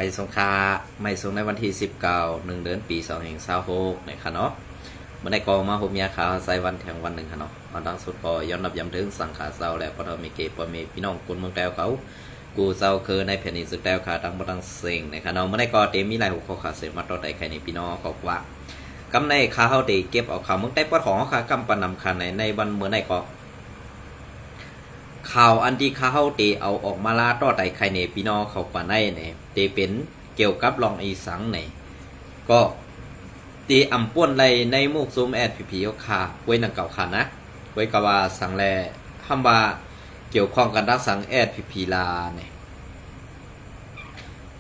ไปสงขลาไม่ส่งในวันที่19 1 เดือนปี2526นะครับเนาะเมื่อในกองมาผมยาขาวใส่วันแทงวันหนึ่งครับเนาะตอนดังสุดก็ย้อนนับย้ำถึงสังขารเศร้าและพระธรรมิเกปมีพี่น้องคนเมืองแต้วเขากูเศร้าคือในแผ่นดินสุดแต้วขาดังบ่ดังเซ็งนะครับเนาะเมื่อในกอเต็มมีหลายหัวข้อขาเสมาต่อใดใครในพี่น้องเขาว่ากำในขาเขาได้เก็บเอาข่าวเมืองใต้ปอดของเขากำปนำคันในวันเมื่อในกอข่าวอันที่เขาเตเอาออกมาลาต่อใดใครในพี่น้องเขาป่าในเนี่ยเตเป็นเกี่ยวกับรองอีสังเนี่ยก็ตีอ่ำป้วนไรในมุกซูมแอดผีๆขาไว้นังเก่าขานะไว้กว่าสังแลทำว่าเกี่ยวข้องกันรักสังแอดผีๆลาเนี่ย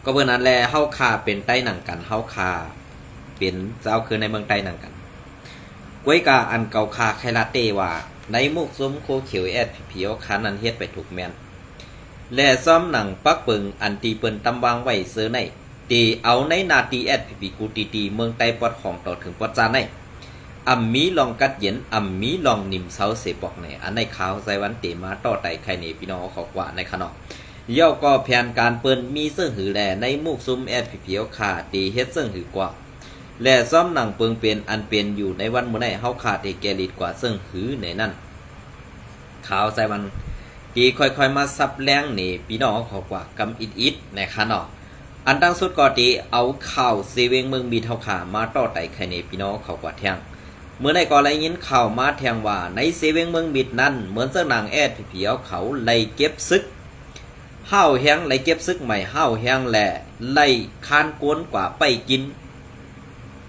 ก็เมื่อนั้นแลเฮาคาเป็นใต้หนังกันเฮาคาเป็นเจ้าคือในเมืองใต้หนังกันไว้กาอันเก่าคาไคลาเตว่าในมุกซูมโคเขียวแอดผีๆขานั้นเฮ็ดไปถูกแม่นและซ้อมหนังปักเปิงอันตีเปิ้นตำวางไว้เสื้อในตีเอาในนาตีแอดผีกูตีเมืองใต้ปอดของต่อถึงปอดจานในอัมมีลองกัดเย็นอัมมีลองนิ่มเซาเสปอกในอันในขาวใส่วันเตมาต่อไตใครในพี่น้องเขากว่าในขนมเย่าก็แผนการเปิ้นมีเสื้อหือแลในมุกซุมแอดผีๆขาตีเฮ็ดเสื้อหือกว่าและซ้อมหนังเปิงเป็นอันเป็นอยู่ในวันมื้อในเฮาขาดแกลิดกว่าเสื้อหือในนั้นขาวใส่วันตีค่อยๆมาซับแรงนี่พี่น้องเขากว่ากำอิดๆในขนมอันตั้งสุดก็ดีเอาข่าวเซเวงเมืองมีเท่าขามาต่อไต่ไข่ในพี่น้องเขากว่าแทงเมื่อในก็เลยยินข่าวมาแทงว่าในเซเวงเมืองบิดนั้นเหมือนเจ้านางแอดผีเอาเขาไล่เก็บซึกห้าวแห้งไล่เก็บซึกใหม่ห้าวแห้งแหล่ไล่คานกวนกว่าไปกิน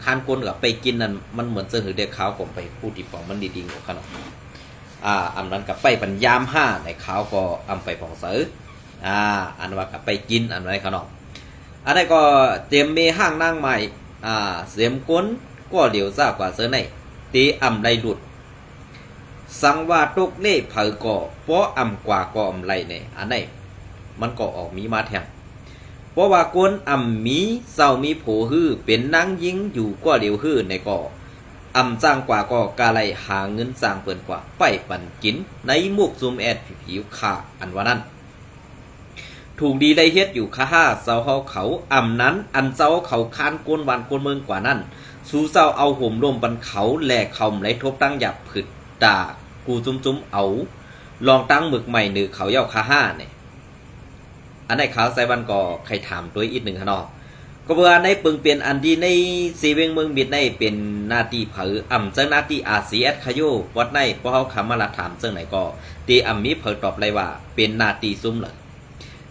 คานกวนกับไปกินนั่นมันเหมือนเสื้อหือเด็กขาวผมไปพูดที่ปองมันดีๆของขนมอันนั้นกับไปปัญญามห้าในขาวก็อำไปปองเสืออันว่ากับไปกินอันไรขนมอันนี้ก็เตรียมมีห้างนั่งใหม่เสียมก้นก็เหลียวซากว่าเสือในตีอ่ำไรหลุดสังว่าตกเล่เผยก่อเพราะอ่ำกว่าก็อ่ำไรเนี่ยอันนี้มันก็ออกมีมาแทงเพราะว่าก้นอ่ำมีเศร้ามีโผฮื้อเป็นนางยิงอยู่ก็เหลียวฮื้อในก็อ่ำจ้างกว่าก็กาไรหาเงินจ้างเปิ่นกว่าไปปั่นกินในมุกซูมแอดผิวขาอันว่านั้นถูกดีได้เฮ็ดอยู่ค่าห้าเจ้าเขาอ่ำนั้นอันเจ้าเขาคานกวนวันกวนเมืองกว่านั้นสู้เจ้าเอาห่มร่มบันเขาแหลกเขาไหลทบตั้งหยับผึดด่ากูจุ้มเอาลองตั้งหมึกใหม่หนึ่งเขาเย้าค่าห้าเนี่ยอันไหนขาวใส่วันก็ใครถามตัวอีกหนึ่งฮะเนาะก็เบื่อในปึงเปลี่ยนอันดีในซีเวงเมืองบิดในเป็นนาตีเผออ่ำเจ้านาตีอาซีเอสขยโยวัดในเพราะเขาคำมาละถามเจ้าไหนก็ตีอ่ำมีเผอตอบเลยว่าเป็นนาตีซุ้มเลย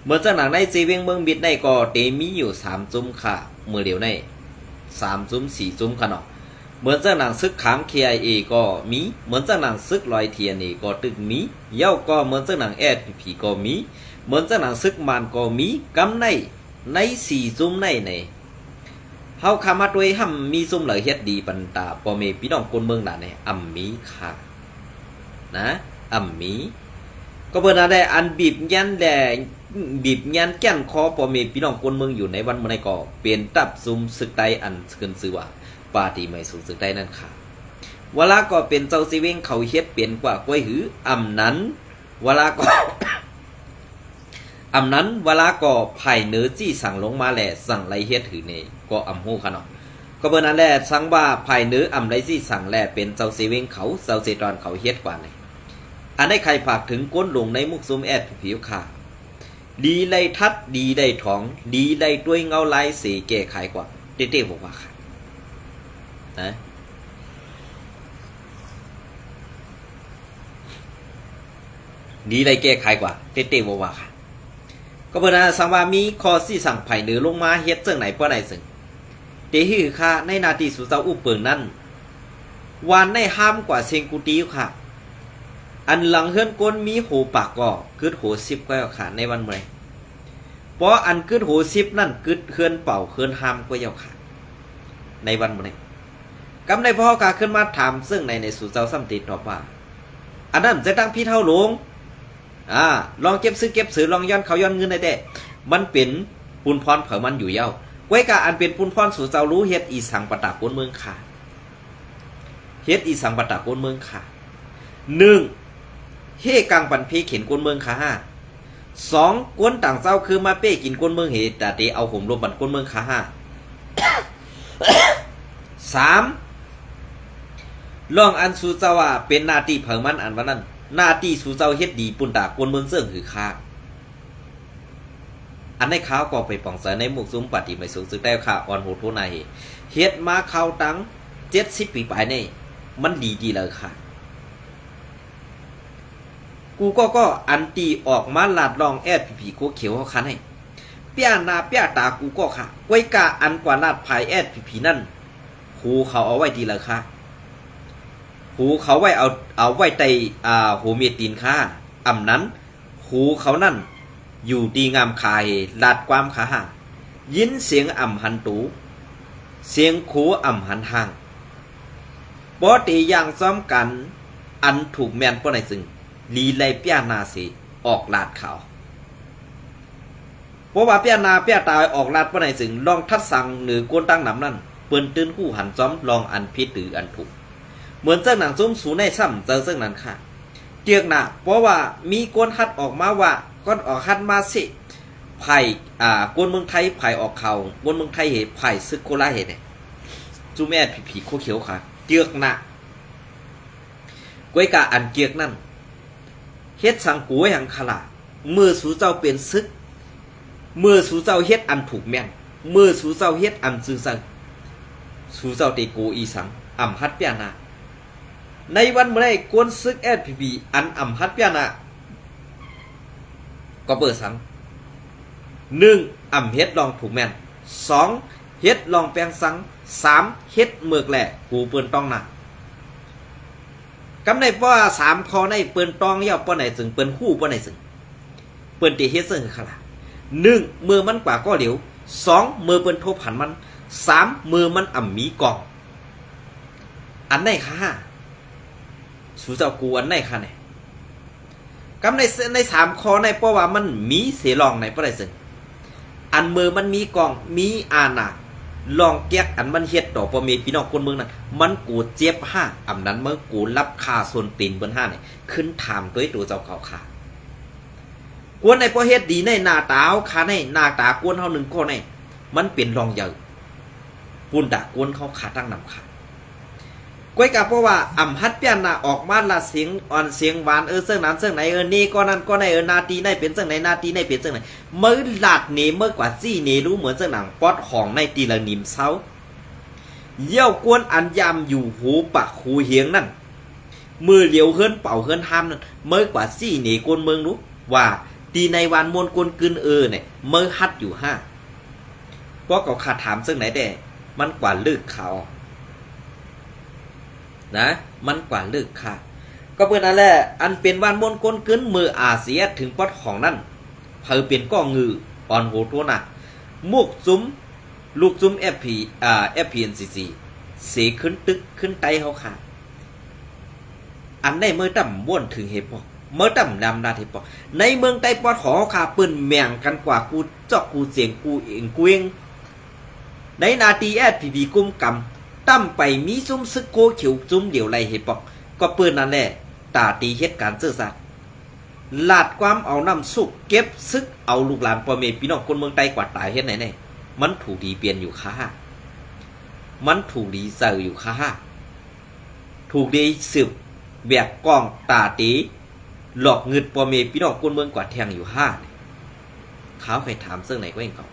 เมื่อเจ้าหนังในซีเวงเมืองบิดในก็เตมีอยู่3ซุ้มค่ะเมื่อเดียวใน3ซุ้ม4ซุ้มค่ะเนาะเหมือนเจ้าหนังซึกขาม KIA ก็มีเหมือนเจ้าหนังซึกลอยเทียนก็ตึกมีเย้าก็เหมือนเจ้าหนังแอดผีก็มีเหมือนเจ้าหนังซึกมานก็มีกำใน4ซุ้มในเฮาคามาด้วยห้ำมีซุ้มเหลือเฮ็ดดีปันตาปอเมพี่น้องคนเมืองหลานเนี่ยอ่ำมีค่ะนะอ่ำมีก็เพิ่นได้อันบีบยันแดงบีบยันแก่นคอปอเมพี่น้องคนเมืองอยู่ในวันมื้อในก็เปลี่ยนตับซุมศึกใดอันขึ้นชื่อว่าปาฏิไม่สู่ศึกใดนั่นค่ะเวลาก็เป็นเจ้าซีเวงเขาเฮ็ดเปลี่ยนกว่ากล้วยหืออำนั้นเวลาก็ อำนั้นเวลาก็ไผ่เนื้อจี้สั่งลงมาแหละสั่งไรเฮ็ดหือนี่ก็อำฮู้ค่ะเนาะก็เบิ่นนั้นแหละสั่งว่าไผ่เนื้ออำไรจี้สั่งแหละเป็นเจ้าซีเวงเขาเจ้าเซตอนเขาเฮ็ดกว่านี่อันได้ใครฝากถึงก้นลงในมุกซุมแอดผิวขาดีไล่ทัดดีได้ท้องดีไล่ด้วยเงาลายสีแก้ไขกว่าเต้ๆบอกว่าค่ะนะดีไล่แก้ไขกว่าเต้ๆบอกว่าค่ะก็เพิ่นน่ะสังว่ามีข้อสี่สั่งไผ่เหนือลงมาเฮ็ดจังไหนเพราะไหนซึ่งเตหือค่ะในนาทีสุเจ้าอุเปิงนั้นวานในห้ามกว่าเซงกูตีค่ะอันหลังเฮือนก้นมีโหปากก็กึดโห10ก็ค่ะในวันเมื่อเพราะอันกึดโห10นั่นกึดเฮือนเป่าเฮือนห้ามก็ยาวค่ะในวันเมื่อกำในพ่อกาขึ้นมาถามซึ่งในสุเจ้าสัมติตอบว่าอันนั้นจะตั้งพี่เท่าหลวงลองเก็บซื้อเก็บสือลองย้อนเขาย้อนเงินได้แต่มันเป็นปุนพรเผอมันอยู่เย้าไว้กะอันเป็นปุนพรสู่เจ้ารู้เฮ็ดอีสังปะตะโกนเมืองค่ะเฮ็ดอีสังปะตะโกนเมืองค่ะ1เฮกังปันเพเข็นโกนเมืองค่ะ 2กวนต่างเจ้าคือมาเป้กินกวนเมืองเหตุแต่เอาห่มรวมบันกวนเมืองขาห้า 3ลองอันสู่เจ้าว่าเป็นหน้าที่เผิงมันอันว่านั้นหน้าที่สู่เจ้าเฮ็ดดีปุ่นตากวนเมืองเสื่องหือค้าอันในข้าวก็ไปป่องเสในหมู่ซุ้มปฏิไม่สูงสึกได้ค่ะอ่อนโหดโทนายเฮ็ดมาข้าวตั้ง70ปีไปนี่มันดีเลยค่ะกูก็อันตีออกมาลาดลองแอดผีโคเขียวเขาคันให้เปียหน้าเปียตากูก็ค่ะไว้กาอันกว่าลาดภายแอดผีนั่นหูเขาเอาไว้ดีเลยค่ะหูเขาไว้เอาไว้ใต้หูเมียตีนค่ะอำนั้นหูเขานั่นอยู่ดีงามคายลาดความขาหายินเสียงอ่ำหันตูเสียงโขอ่ำหันห่างปอตีอย่างซ้อมกันอันถูกแมนป้อในซึ่งลีไลเปียนาสีออกลาดข่าวเพราะว่าเปียนาเปียตายออกลาดป้อในซึ่งลองทัดสั่งหรือกวนตั้งนำนั่นเปิ้นตื้นคู่หันซ้อมลองอันพิษหรืออันถูกเหมือนเจ้าหนังซุ้มสูในซ้ำเจอเจ้านั้นค่ะเตียกหนาเพราะว่ามีกวนฮัดออกมาว่าก้อนออกฮัดมาสิไผ่กวนเมืองไทยไผ่ออกเขากวนเมืองไทยเหตุไผ่ซึกโคราเหตุเนี่ยจูแม่ผีโคเขียวค่ะเตียกหนาก้วยกาอันเกียกนั่นเฮ็ดสังกูอย่างขลาเมื่อสู่เจ้าเป็นซึกเมื่อสู่เจ้าเฮ็ดอันถูกแม่นเมื่อสู่เจ้าเฮ็ดอันซื่อสังสู่เจ้าเตโกอีสังอ่ำฮัดเปียนาในวันเมื่อไรกวนซึกแอดพีอันอ่ำฮัดเปียนาก็เปิดสัง1อ่ำเฮ็ดลองถูกแม่น2เฮ็ดลองแปลงสัง3เฮ็ดเมือกแหล่กูเปิ้นต้องหนักกำในเพราะว่า3ข้อในเปิ้นต้องย่อป้อไหนจึงเปิ้นคู่ป้อไหนจึงเปิ้นติเฮ็ดซึ่งคือขลา1มือมันกว่าก็เหลียว2มือเปิ้นโทบหันมัน3มือมันอ่ำมีกองอันไหนค่ะสู่เจ้ากูอันไหนค่ะเนี่ยกำใน3ข้อในเพราะว่ามันมีเสลองในป้อไหนจึงอันมือมันมีกองมีอาณาลองแก๊กอันมันเฮ็ดต่อปอเมพี่น้องคนเมืองนั้นมันกูเจ็บ5อำนั้นเมื่อกูรับค่าส่วนตีนเบิ่น5นี่ขึ้นถามตัวเจ้าเขาค่ะกวนในพอเฮ็ดดีในหน้าตาเฮาค่ะในหน้าตากวนเฮา1ข้อในมันเป็นรองใหญ่ปุ่นดากวนเขาขาตั้งนำค่ะก้อยกะเพราะว่าอำฮัดเปียนน่ะออกมาละเสียงอ่อนเสียงหวานเซึ่งนั้นซึ่งไหนนี่ก็นั่นก็ในนาทีในเป็นซึ่งไหนนาทีในเป็นซึ่งไหนเมื่อหลาดเนเมื่อกว่าจี้เนรู้เหมือนซึ่งหนังปอดของในตีละนิมเซาเยี่ยวกวนอันยำอยู่หูปะหูเหียงนั่นมือเหลียวเฮิรนเป่าเฮิรนห้ามนั่นเมื่อกว่าจี้เนกวนเมืองรู้ว่าตีในวันมวลกวนกึนเนี่ยเมื่อฮัดอยู่5เพราะเขาขาดถามซึ่งไหนแต่มันกว่าลึกเขานะมันกว่าลึกค่ะก็เพื่อนนั่นแหละอันเป็นวันมนก้นกึ้นมืออาเสียถึงปอดของนั่นเผยเปลี่ยนก้องงืออ่อนโหตัวน่ะมุกซุ้มลูกซุ้มFPNCC เสียขึ้นตึกขึ้นไตเขาค่ะอันในเมื่อต่ำบ้วนถึงเหตุปอกเมื่อต่ำดำดาเหตุปอกในเมืองไตปอดของเขาค่ะปืนแม่งกันกว่ากูจอกกูเสียงกูเองกูเองในนาทีFPPกุ้มกำตั้มไปมีซุ้มซึกโคเขียวซุ้มเดี่ยวไรเหตุปอกก็เปิดนั่นแหละตาตีเหตุการณ์เสื่อสัตว์ลาดความเอาน้ำสุกเก็บซึกเอาลูกหลานพ่อแม่พี่น้องคนเมืองใต้กว่าตายเฮ็ดไหนแน่มันถูกดีเปลี่ยนอยู่ค่ะมันถูกดีเสืออยู่ค่ะถูกดีสืบแบกกองตาตีหลอกเงินพ่อแม่พี่น้องคนเมืองกว่าแทงอยู่เขาเคยถามเสื่อไหนก็เองเขา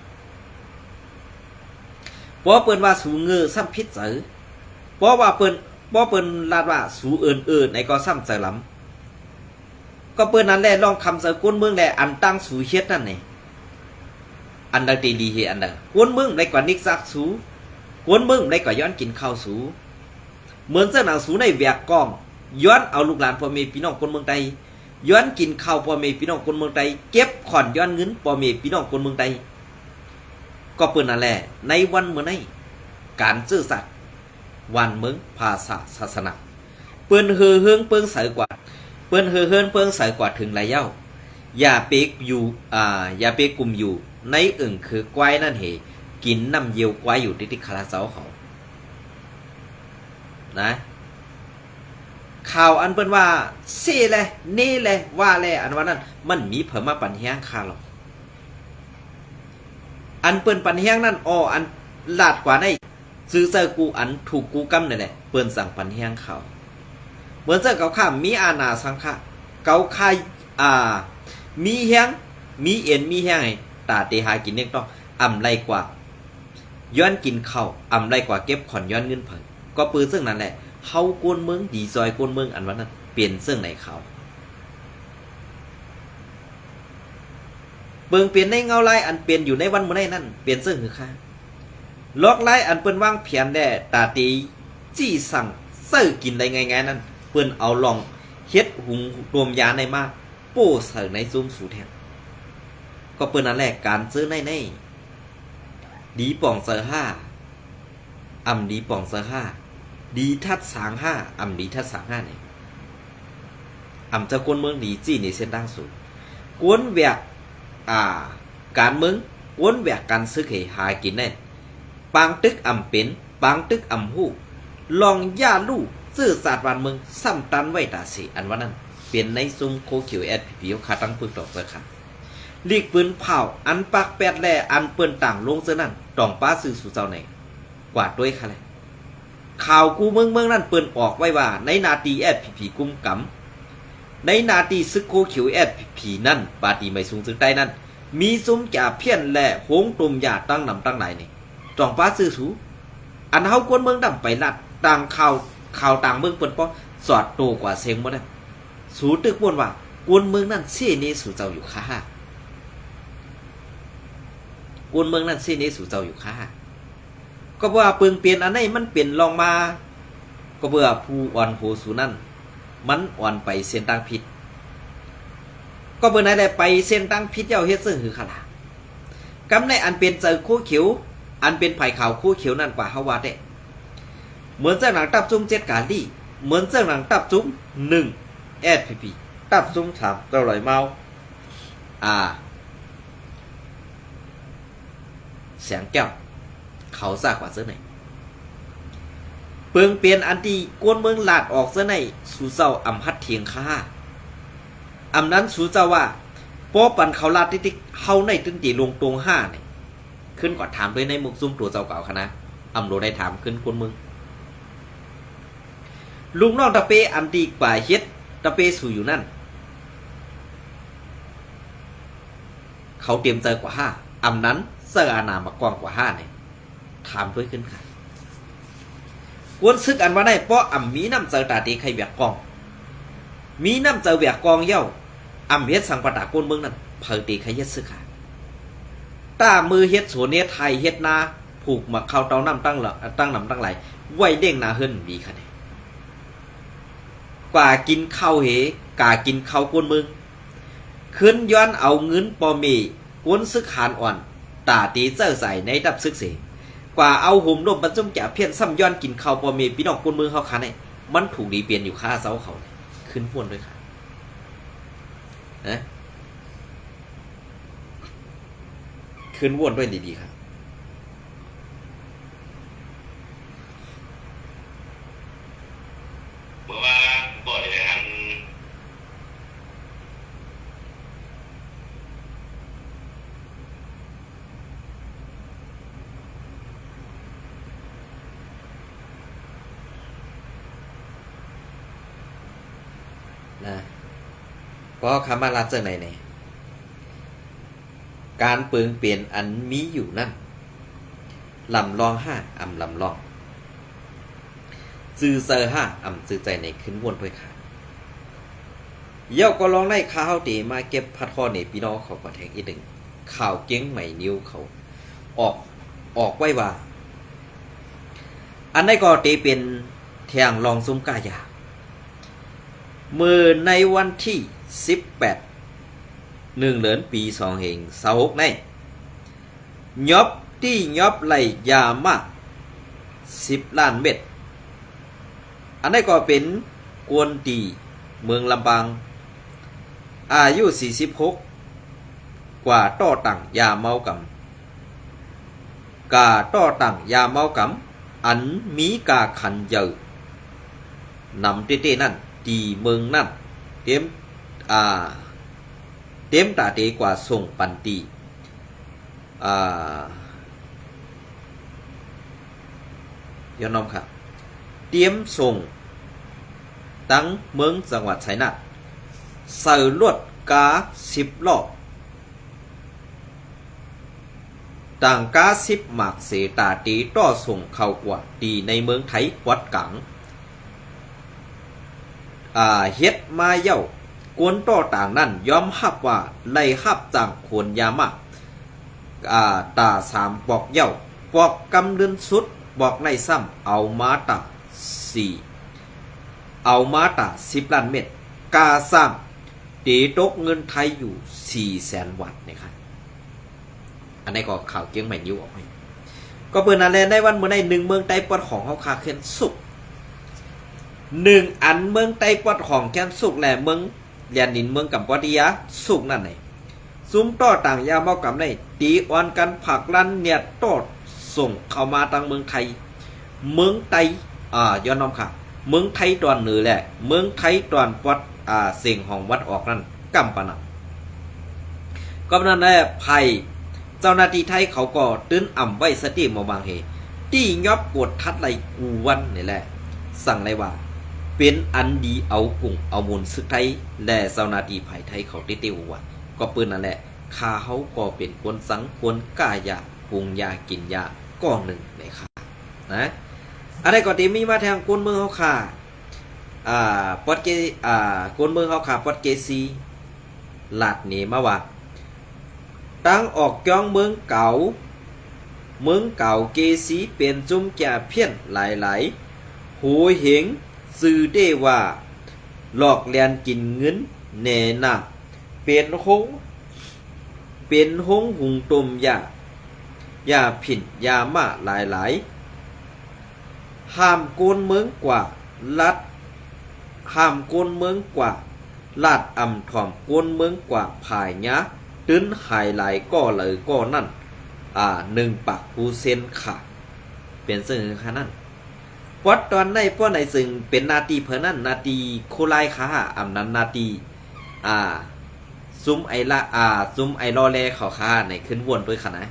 เพราะเปิ้นว่าสูเงือซ้ำพิษเสือเพราะว่าเปิ้นลาดว่าสูเอิญในก็ซ้ำเสือล้ำก็เปิ้นนั้นแหละลองคำเสือก้นเมืองแหละอันตั้งสูเฮ็ดนั่นนี่อันดังดีเฮอันดังก้นเมืองในกว่านิกซักสูก้นเมืองในกว่าย้อนกินข้าวสูเหมือนเสื้อหนังสูในแบกกองย้อนเอาลูกหลานพ่อแม่พี่น้องคนเมืองใดย้อนกินข้าวพ่อแม่พี่น้องคนเมืองใดเก็บขอนย้อนเงินพ่อแม่พี่น้องคนเมืองใดก็เปิ้นนั่นแหละในวันเมื่อไหร่การซื่อสัตย์วันเมืองภาษาศาสนาเปิ้นเฮือเฮืองเปิ้งใสกว่าเปิ้นเฮือเฮือนเปิ้งใสกว่าถึงไรเย้าอย่าเป๊กอยู่อย่าเป๊กกลุ่มอยู่ในอึ่งคือกวายนั่นเหกินน้ำเยียวกวายอยู่ที่คาราเซาเขานะ ข่าวอันเปิ้นว่าเซ่แลเน่แลว่าแลอันว่านั้นมันมีเพิ่มมาปันแห้งค่าหรอกอันเปิ้นปันแห้งนั่นอ้ออันลาดกว่าได้ซื้อเซอร์กูอันถูกกูกำนั่นแหละเปิ้นสั่งปันแห้งข่าวเหมือนเซอร์เกาข้ามีอาณาสังฆะเกาค่ายมีแห้งมีเอ็นมีแห้งตาเตหากินเน็กต้องอำไรกว่าย้อนกินข้าวอำไรกว่าเก็บขอนย้อนเงินเพิ่นก็ปืนซึ่งนั่นแหละเฮากวนเมืองดีซอยกวนเมืองอันว่านั้นเปลี่ยนซึ่งในเขาเบิ่งเปลี่ยนในเงาลายอันเปลี่ยนอยู่ในวันมื้อใดนั่นเปลี่ยนซึ่งคือค่าล็อกลายอันเปิ้นวางเพียนแด่ตาตีจี้สั่งเซ้อกินได้ง่ายๆนั่นเปิ้นเอาลองเฮ็ดหุงรวมยาในมาโป้ใส่ในซุ้มสู่แทนก็เปิ้นนั่นแหละการซื้อในดีป่องเซอร์5อำดีป่องเซอร์5ดีทัดสาง5อำดีทัดสาง5นี่อำจะกวนเมืองดีจี้ในเส้นทางสูงกวนแวกการเมืองกวนแวกการซื้อหากินได้ปางตึกอำเป็นปางตึกอำหู้ลองย่าลู่ซื้อศาสตร์วันเมืองซ้ำตันไว้ตาสีอันว่านั้นเปลี่ยนในซุ้มโคเขียวแอดผีขาตั้งปึกดอกเสือค่ะลีกปืนเผาอันปักแปดแลอันเปิ้นต่างลงเสือนั่นตองป้าซื้อสู่เจ้าไหนกวาดด้วยค่ะเลยข่าวกูเมืองนั่นเปิ้นออกไว้ว่าในนาตีแอดผีกุมกำในนาตีซึกโคเขียวแอดผีนั่นปาตีไม่สูงซึ่งใต้นั่นมีซุ้มจ่าเพี้ยนแหล่โหงตุ่มยาตั้งนำตั้งไหนนี่ตองป้าซื้อสู่อันเฮากวนเมืองดำไปลัดต่างข่าวต่างเมืองเปิ้นป้อสอดโตกว่าเซงบ่ได้สูตึกบ่นว่ากวนเมืองนั่นเสนี่สู่เจ้าอยู่ค่ากวนเมืองนั่นเสนี่สู่เจ้าอยู่ค่าก็ว่าเปิงเปลี่ยนอันไหนมันเปลี่ยนลองมาก็เบื่อผู้อ่อนโหสู่นั่นมันอ่อนไปเส้นทางผิดก็เบื่อไหนได้ไปเส้นทางผิดเจ้าเฮ็ดซึ่งคือขลากำในอันเป็นเจอคู่เขียวอันเป็นไผ่ขาวคู่เขียวนั่นกว่าเฮาว่าได้เหมือนเจ้าหนังตับจุ้ม7กาลี่เหมือนเจ้าหนังตับจุ้ม1แอดพีตับจุ้ม3เจ้าลอยเมาแสงแก้วเขาซากกว่าเสื้อไหนเปิงเปลี่ยนอันที่กวนเมืองลาดออกเสื้อไหนสู่เจ้าอำพัดเทียงค่าอำนั้นสู่เจ้าว่าป้อปันเขาลาดติ๊กเฮาในตึ้งตีลงตรง5เนี่ยขึ้นก่อนถามด้วยในมุกซุ่มตัวเจ้าเก่าคณะอำโดได้ถามขึ้นกวนเมืองลุงน้องตะเปอันดีกว่าเฮ็ดตะเปสู่อยู่นั่นเขาเตรียมเจอกว่า5อำนั้นเสื้ออานามากว้างกว่า5เนี่ยถามด้วยขึ้นค่ะกวนซึกอันว่าได้เพราะอำมีน้ำเจอตาตีใครแบกกองมีน้ำเจอแบกกองเย้าอำเฮ็ดสังปตากวนเมืองนั่นเผยตีใครเฮ็ดซึกค่ะตามือเฮ็ดสวนเนไทยเฮ็ดนาผูกมาเข้าเตาน้ำตั้งน้ำตั้งไหลไว้เด้งนาเฮิรนมีค่ะเนี่ยกว่ากินข้าวเหกากินข้าวกวนเมืองขึ้นย้อนเอาเงินปอมีกวนซึกหานอ่อนตาตีเจ้าใส่ในดับซึกเสกว่าเอาห่มร่มบรรจุแก่เพี้ยนซ้ำย้อนกินข้าวปอมีพี่น้องกวนเมืองเขาคันเนี่ยมันถูกดีเปลี่ยนอยู่ค่าเสาเขาขึ้นพ่วนด้วยค่ะนะขึ้นว่นด้วยดีๆครับเพราะว่าบ่อยเลยอันนะเพราะคำว่ารัดเจอไหนเนี่ยการเปิงเปลี่ยนอันมีอยู่นั่นลำลอง5อำลำลองซื้อเซอร์5อำซื้อใจในขึ้นวนด้วยค่ะเย้าก็ลองได้ข้าวตีมาเก็บพัดข้อในพี่น้องเขาก็แทงอีกหนึ่งข่าวเก้งใหม่นิ้วเขาออกไว้ว่าอันนี้ก็ตีเป็นแทงลองซุ้มกายามือในวันที่18 1 เดือนปี2เหง26ในยอบที่ยอบไหลยามาก10 ล้านเม็ดอันนี้ก็เป็นกวนตีเมืองลำปางอายุ46กว่าต่อตังยาเมากำกาต่อตังยาเมากำอันมีกาขันเยอะนำเต้ๆนั่น ตีเมืองนั่นเต็มเต็มตาเตกว่าส่งปันตีย้อนน้อมครับเตรียมส่งตั้งเมืองจังหวัดชัยนาทใส่ลวดกา10 ล้อต่างกา10 หมากเสตาตีต่อส่งเข้ากว่าตีในเมืองไทยวัดกังเฮ็ดมาเย้ากวนต่อต่างนั้นยอมรับว่าไล่รับจ้างคนยามากตา3 ปอกเย้าปอกกำเดินสุดบอกในซ้ำเอามาตา10 ล้านเม็ดกาซ้ำตีตกเงินไทยอยู่400,000 วัตต์นะครับอันนี้ก็ข่าวเกียงใหม่นิ้วออกไปก็เปิดนั่นแหละในวันเมื่อใน1 เมืองไต้ปอดของเฮาคาเคนสุก1 อันเมืองไต้ปอดของแคนสุกแหละเมืองเลียนนินเมืองกัมพูชาสุกนั่นไหนซุ้มต่อต่างยาเมากำในตีออนกันผักลันเนี่ยต่อส่งเข้ามาทางเมืองไทยเมืองไต้ย้อนน้อมค่ะเมืองไทยตอนเหนือแหละเมืองไทยตอนปอดเสียงของวัดออกนั่นกำปะนังก็นั่นแหละภัยเจ้าหน้าที่ไทยเขาก็ตื้นอ่ำไว้สติมาบางเฮที่ยอบกดทัดไหลกูวันนี่แหละสั่งเลยว่าเป็นอันดีเอากุ้งเอามูลซึกไทยและเจ้าหน้าที่ไผ่ไทยเขาเตี้ยวว่าก็ปืนนั่นแหละข้าเขาก็เป็นคนสังคนกายาปรุงยากินยาก้อนหนึ่งในค่ะนะอะไรก็ตีมีมาทางกวนเมืองเขาค่ะปอดเกกวนเมืองเขาค่ะปอดเกซีหลาดหนีมาว่าตั้งออกจ้องเมืองเก่าเกสีเป็นจุ่มแก่เพี้ยนหลายๆหูเหงสื่อได้ว่าหลอกเลียนกินเงินแน่น่ะเป็นหงหุงตุมยาผิดยามาหลายๆห้ามโกนเมืองกว่าลัดห้ามโกนเมืองกว่าลาดอ่ำถ่อมโกนเมืองกว่าผายยะตื้นหายหลายก็เลยก็นั่น1 ปากผู้เซนค่ะเป็นซึ่งค่ะนั่นปอดตอนในป้อไหนซึ่งเป็นนาทีเพิ่นนั่นนาทีโคไลค่ะอำนั้นนาทีซุ้มไอละซุ้มไอรอแลเขาค่ะในขึ้นวนด้วยค่ะนะ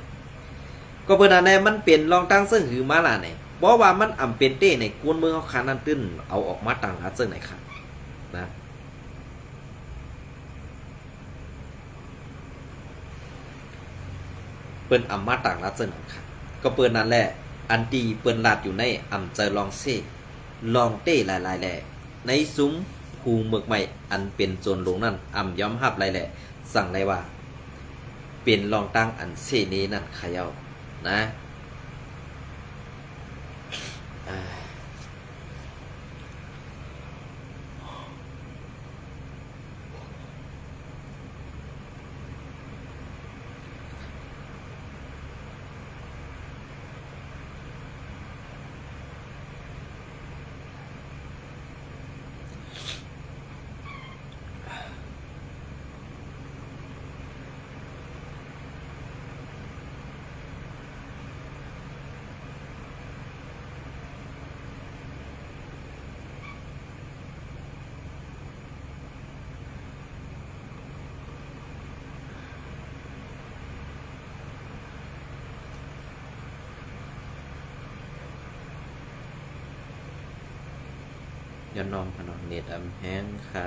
ก็เพิ่นนั่นแหละมันเป็นรองตั้งซึ่งหือมาล่ะไหนบ่ว่ามันอำเป็นเต้ในกวนเมืองเขาค่ะนั่นตื้นเอาออกมาตั้งหาซึ่งไหนค่ะนะเปิ้นอำมาต่างรัฐเสนอค่ะก็เปิ้นนั่นแหละอันตีเปิ้นลาดอยู่ในอำเจอลองเซ่ลองเต้หลายๆแหละในซุ้มภูเมือกใหม่อันเป็นโจรหลงนั่นอำย้อมหับหลายแหละสั่งเลยว่าเป็นลองตั้งอันเซ่นี้นั่นขะเย้านะย้อนนอมพนอเน็ตอำแห้งค่ะ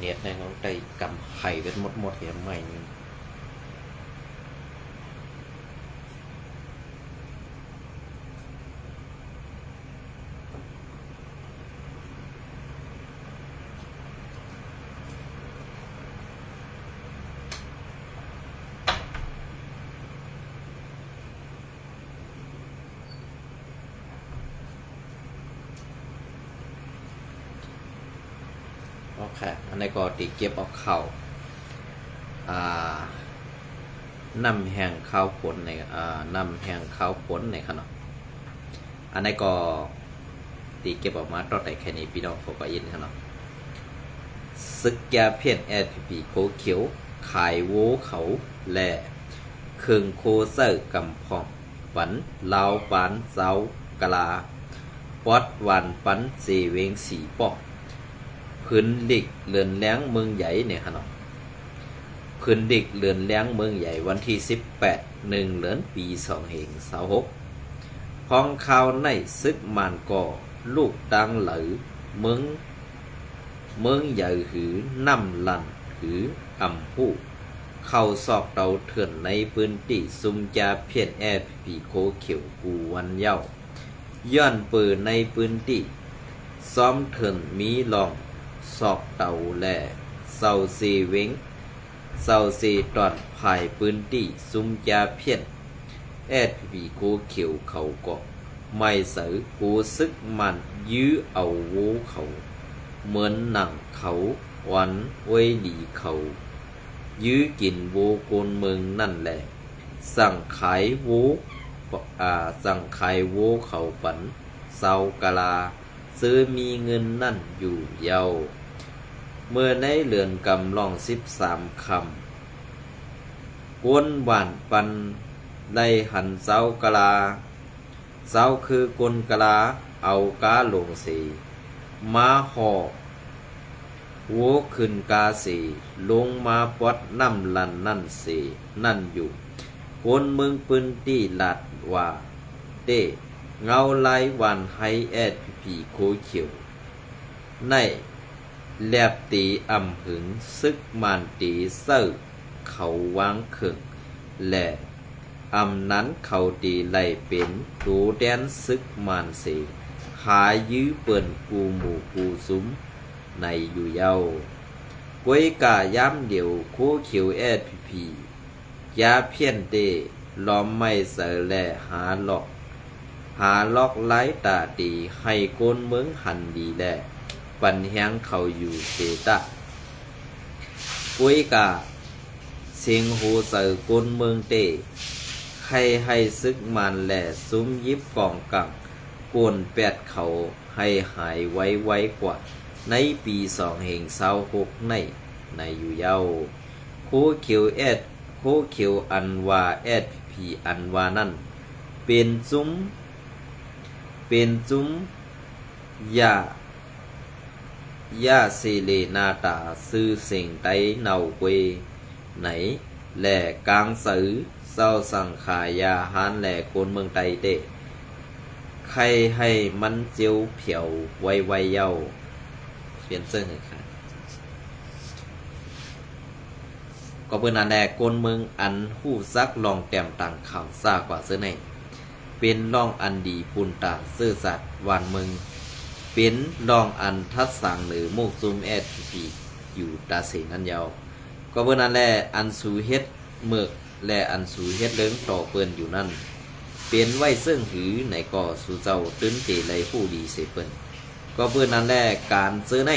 เน็ตในน้องไตกำไข่เป็นหมดอย่างใหม่ โอเคอันนี้ก็ตีเก็บเอาเข้าน้ำแห้งข้าวผลในน้ำแห้งข้าวผลในขนมอันนี้ก็ตีเก็บออกมาต่อแต่แค่นี้พี่น้องเขาก็ยินขนมซึกยาเพี้ยนแอดพีโคเขียวขายโวเขาแหล่เครื่องโคเซอร์กำพองปันลาวปานเซากะลาปอดวันปันเซเวงสีปอกพื้นดิกเลือนแล้งเมืองใหญ่เนี่ยขนมพื้นดิกเลือนแล้งเมืองใหญ่วันที่18 1 เดือนปี2526พ้องข่าวในซึกมานก่อลูกดังเหลือเมืองใหญ่หือน้ำลันหืออ่ำผู้เข้าซอกเตาเถื่อนในพื้นที่ซุมจาเพียนแอพีโคเขียวกูวันเย้าย้อนปืนในพื้นที่ซ้อมเถื่อนมีลองซอกเตาแหล่เศร้าซีเวงเศร้าซีตอนภายพื้นที่ซุมจาเพียนแอพีโคเขียวเขาก็ไม่เสือกูซึกมันยื้อเอาโวเขาเหมือนหนังเขาวันไว้ดีเขายื้อกินโวโกนเมืองนั่นแหละสั่งขายโวเขาปันเซากะลาซื้อมีเงินนั่นอยู่เยาเมื่อในเรือนกำลอง13 คำกวนหวานปันได้หันเซากะลาเซาคือกลกะลาเอากาลงสีมาหอกวัวขึ้นกาสีลงมาปอดน้ำลันนั่นสีนั่นอยู่คนเมืองปืนตีลาดว่าเต้เงาไล่วันไฮแอดพีโคเขียวในแลบตีอ่ำหึงซึกมานตีเซอร์เขาวางเข่งและอำนั้นเขาตีไล่เป็นดูแดนซึกมานสีหายื้อเปิ่นกูหมู่กูซุ้มในอยู่เย้ากวยกาย้ำเดียวโคเขียวแอดพียาเพี้ยนเตล้อมไม่เสแลหาล็อกไล่ตาตีให้โกนเมืองหันดีแลปันแหงเขาอยู่เสตะกวยกาเสียงหูเสือโกนเมืองเตให้ซึกมันแหล่ซุ้มยิบกองกังโกนแปดเขาให้หายไว้กว่าในปี2526ในอยู่เย้าโคเขียวอันว่าแอดพีอันว่านั่นเป็นจุ้มยาเซเลนาตาซื้อเสียงไตเนาเวไหนแหล่กลางสือเศร้าสังขายาหานแหล่คนเมืองไตเตะใครให้มันเจียวเผียวไวเย้าเปลี่ยนเสื้อหนึ่งค่ะก็เพื่อนอันแรกกนเมืองอันหู้ซักลองแต้มต่างข่าวซากว่าเสื้อในเป็นล่องอันดีปุนตาซื่อสัตว์วานเมืองเป็นล่องอันทัดสั่งหรือมุกซุมแอดพีอยู่ตาเสนันยาวก็เพื่อนอันแรกอันสูเฮ็ดเมือกและอันสูเฮ็ดเลิ้งต่อเปิ้นอยู่นั่นเป็นไว้ซึ่งหือไหนก็สู่เจ้าตื้นเตไลผู้ดีเสเปิ้นก็เพื่อนอันแรกการซื้อใน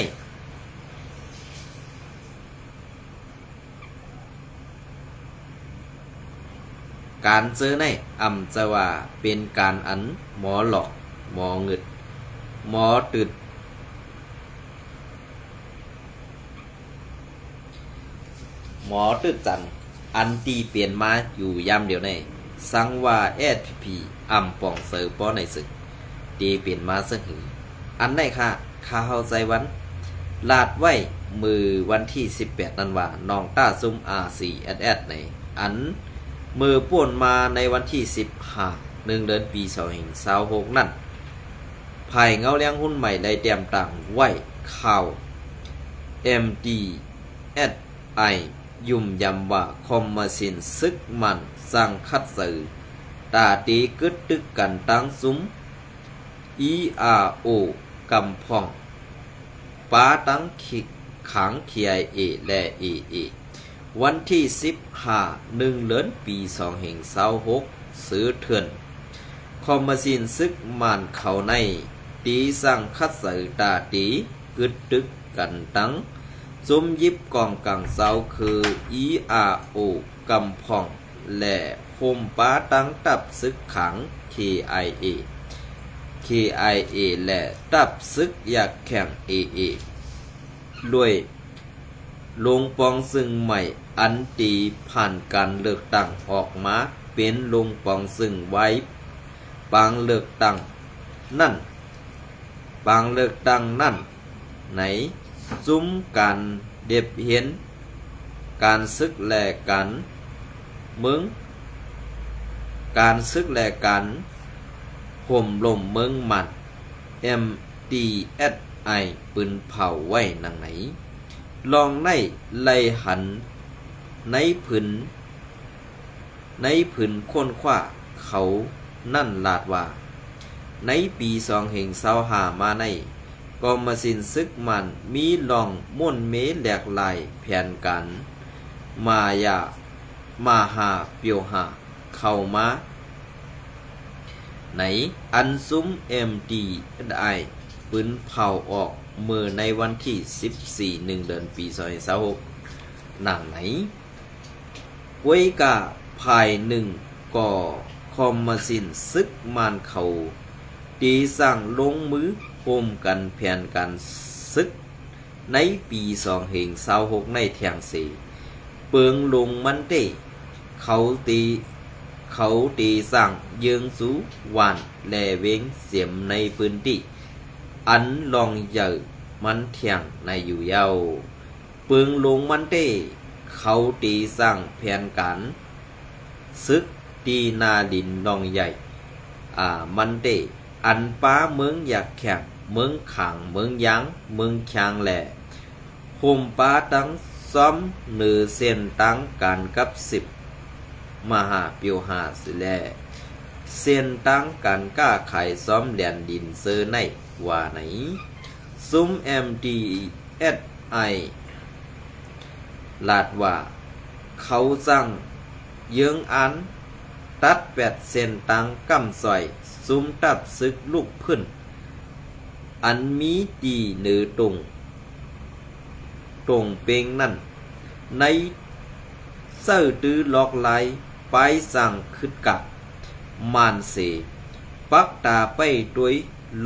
การซื้อในจะว่าเป็นการอันหมอหลอกหมอเงึดหมอตึดจันอันตีเปลี่ยนมาอยู่ย่ำเดียวในสังว่าแอดพีป่องเสือป้อในศึกตีเปลี่ยนมาซึ่งหืออันได้ค่ะข้าเฮาใจวันลาดไว้มือวันที่18นั่นว่าน้องต้าซุ่ม4ในอันมือป่วนมาในวันที่15 1 เดือนปี2526นั่นภายเงาเลี้ยงหุ้นใหม่ได้เตรียมต่างไว้ข่าว MDSI ยุ่มยำว่าคอมมาสินซึกมันสร้างคัดสื่อตาตีกึดตึกกันตั้งซุ้ม ERO กำพองป้าตั้งขัง KIA และ AA วันที่15 1 เดือนปี2526ซื้อเถื่อนคอมมาสินซึกมันเขาในตีสั่งคัดสื่อตาตี กึดตึกกันตั้งซุมยิบกองกังเสาคือ ERO กำพองและโฮมป้าตั้งตับซึกขัง KIA และตับซึกอยากแข่ง AA ด้วยลงปองซึ่งใหม่อันตีผ่านการเลือกตั้งออกมาเป็นลงปองซึ่งไว้ปางเลือกตั้งนั่นไหนซุ้มการเด็บเห็นการซึกแลกันการซึกแลกันห่มลมเมืองมัน MDSI ปืนเผาไว้นังไหนลองในไล่หันในผืนค้นคว้าเขานั่นลาดว่าในปี2025มาในกองมาสินซึกมันมีลองม่วนเมแหลกลายแผนกันมาหาเปียวหาเข้ามาไหนอันซุ้ม MDSI ปืนเผาออกมือในวันที่14 เดือนปี2026หนังไหนไว้กะภายหนึ่งก่อคอมมาสินซึกมันเขาตีสั่งลงมือโฮมกันแผนการซึกในปี2026ในแทงสีเปิงลงมันเตเขาตีสั่งเยืองสูหวานแลเวงเสียมในพื้นที่อันลองเยอะมันเถียงในอยู่เยาเปิงลงมันเตเขาตีสั่งแผนการซึกตีนาดินลองใหญ่มันเตอันป้าเมืองอยากแข่งเมืองขังเมืองยั้งเมืองแข่งแหล่โฮมป้าตั้งซ้อมหนือเส้นตั้งการกับ10 มหาเปียวหาสิแลเส้นตั้งการก้าไขซ้อมแดนดินเซอร์ในว่าไหนซุ้ม MDSI ลาดว่าเขาสั่งเยื้องอันตัด8 เส้นตั้งกำซอยซุ้มตับซึกลูกพื้นอันมีตีเหนือตรงเปงนั่นในเสื้อตื้อลอกไหลไปสั่งขึ้นกับมานเสปักตาไปด้วย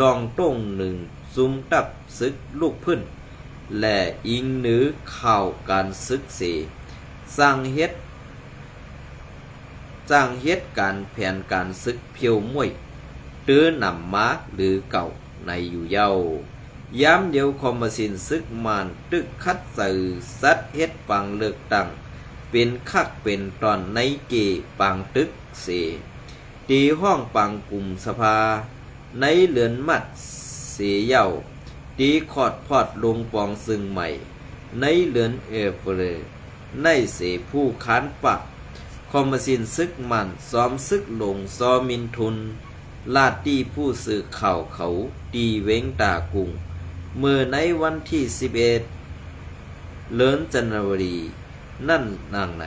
ลองต้งหนึ่งซุมตับซึกลูกพื้นและอิงเหนือข่าวการซึกเสสร้างเฮ็ดการแผนการซึกเพียวมวยตื้อนำมาหรือเก่าในอยู่เย้าย้ำเดียวคอมมาสินซึกมานตึกคัดสื่อสัดเฮ็ดปังเลือกตั้งเป็นคักเป็นตอนในเกปังตึกเสตีห้องปังกลุ่มสภาในเหลือนมัดเสียเย้าตีขอดพอดลงปองซึ่งใหม่ในเหลือนเอเฟเรในเสผู้ค้านปักคอมมาสินซึกมันซ้อมซึกลงซอมินทุนลาดตีผู้สื่อข่าวเขาตีเว้งตากุงเมื่อในวันที่11 เดือนจันวารีนั่นนางไหน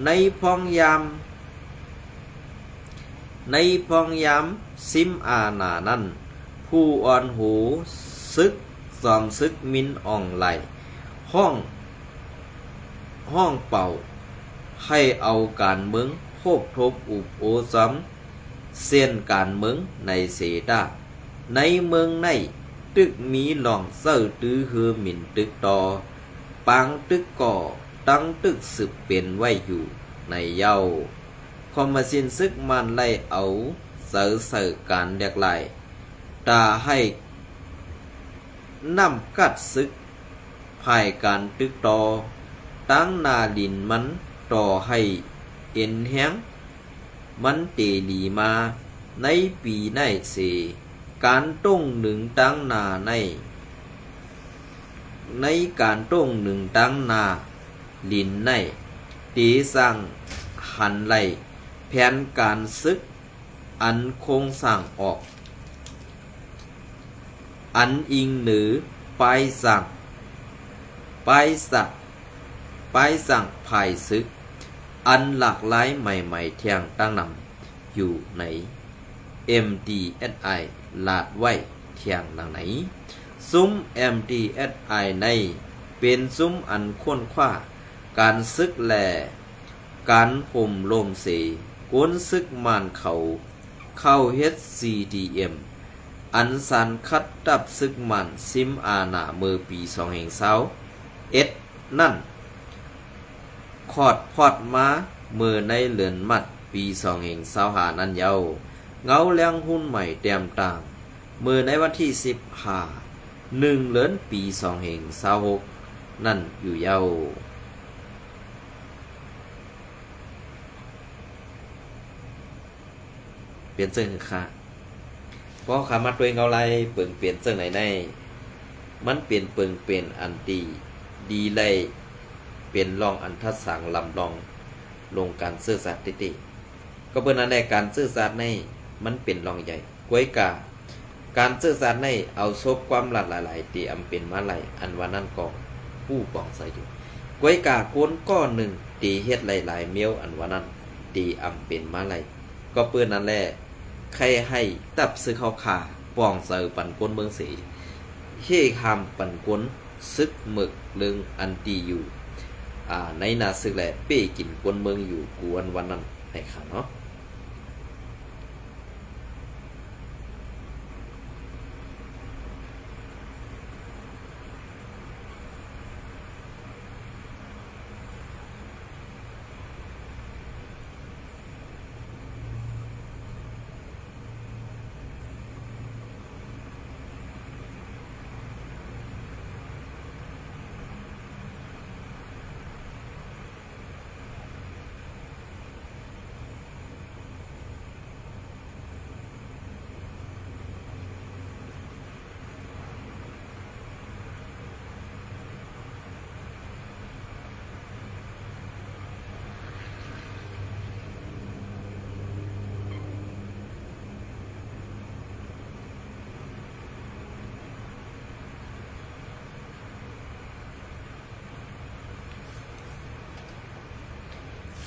ในพองยามซิมอาณานั่นผู้อ่อนหูซึกซอมซึกมินอ่องไหลห้องเป่าให้เอาการเมืองโคบทบอุบโอซ้ำเส้นการเมืองในเสดาในเมืองในตึกมีหลองเสื้อตื้อเฮือหมิ่นตึกต่อปังตึกก่อตั้งตึกสืบเป็นไว้อยู่ในเย้าคอมมาสินซึกมันไล่เอาเสือการเรียกไล่ตาให้นำกัดซึกภายการตึกต่อตั้งนาดินมันต่อให้เอ็นแห้งมันเตลีมาในปีในเสการต้งหนึ่งตั้งนาในการต้งหนึ่งตั้งนาลินในตีสั่งหันไหลแผนการซึกอันโครงสร้างออกอันอิงหรือไปสั่งภายซึกอันหลากหลายใหม่ๆเที่ยงตั้งนำอยู่ใน MDSI ลาดไว้เที่ยงหลังไหน ซุ้ม MDSI ในเป็นซุ้มอันค้นคว้าการซึกแลการห่มลมเสก้นซึกมานเข้า HCDM อันสันคัดดับซึกมันซิมอาณาเมื่อปี2021นั่นคอดพอดมาเมื่อในเลือนมัดปี2025นั่นเยาเงาแรงหุ้นใหม่เตรียมต่างเมื่อในวันที่15 1 เดือนปี2026นั่นอยู่เยาเปลี่ยนเสื้อค่ะเพราะขามาตัวเองเอาไรเปิ่งเปลี่ยนเสื้อไหนในมันเปลี่ยนเปิ่งเปลี่ยนอันดีเลยเป็นรองอันทัดสังลำลองลงการซื่อสัตย์ติก็เพื่อนั้นในการซื่อสัตย์ในมันเป็นรองใหญ่ก้วยกาการซื่อสัตย์ในเอาซบความหลัดหลายๆตีอำเป็นมาไหลอันว่านั่นกองผู้ปองใส่อยู่ก้วยกาโกนก้อนหนึ่งตีเฮ็ดหลายๆเมียวอันว่านั้นตีอำเป็นมาไหลก็เพื่อนั้นแหละใครให้ตับซื้อเขาขาปองเสือปันก้นเมืองสีเฮ่คำปันก้นซึกหมึกเลืองอันตีอยู่ในนาซึกแหละเป้กินก้นเมืองอยู่กวนวันนั้นในข่าวเนาะ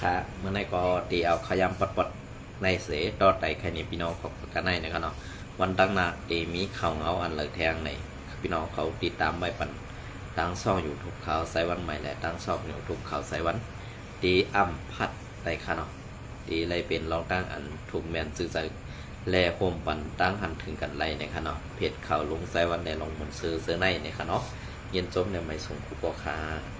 ค่ะเมื่อไหร่ก็ตีเอาขยำปดๆในเสต่อไต่แค่นี้พี่น้องขอบกันในนะครับเนาะวันตั้งหน้าตีมีข่าวเงาอันเลยแทงในพี่น้องเขาติดตามไว้ปันตั้งซ่องอยู่ทุกข่าวไซวันใหม่และตั้งซ่องอยู่ทุกข่าวไซวันตีอ่ำพัดไต่ค่ะเนาะตีเลยเป็นรองตั้งอันถูกแมนซื้อใจแลโฮมปันตั้งหันถึงกันไรนะครับเนาะเพจข่าวลงไซวันในลงหมุนซื้อในนะครับเนาะเย็นจบในไม่ส่งคูปอค่ะ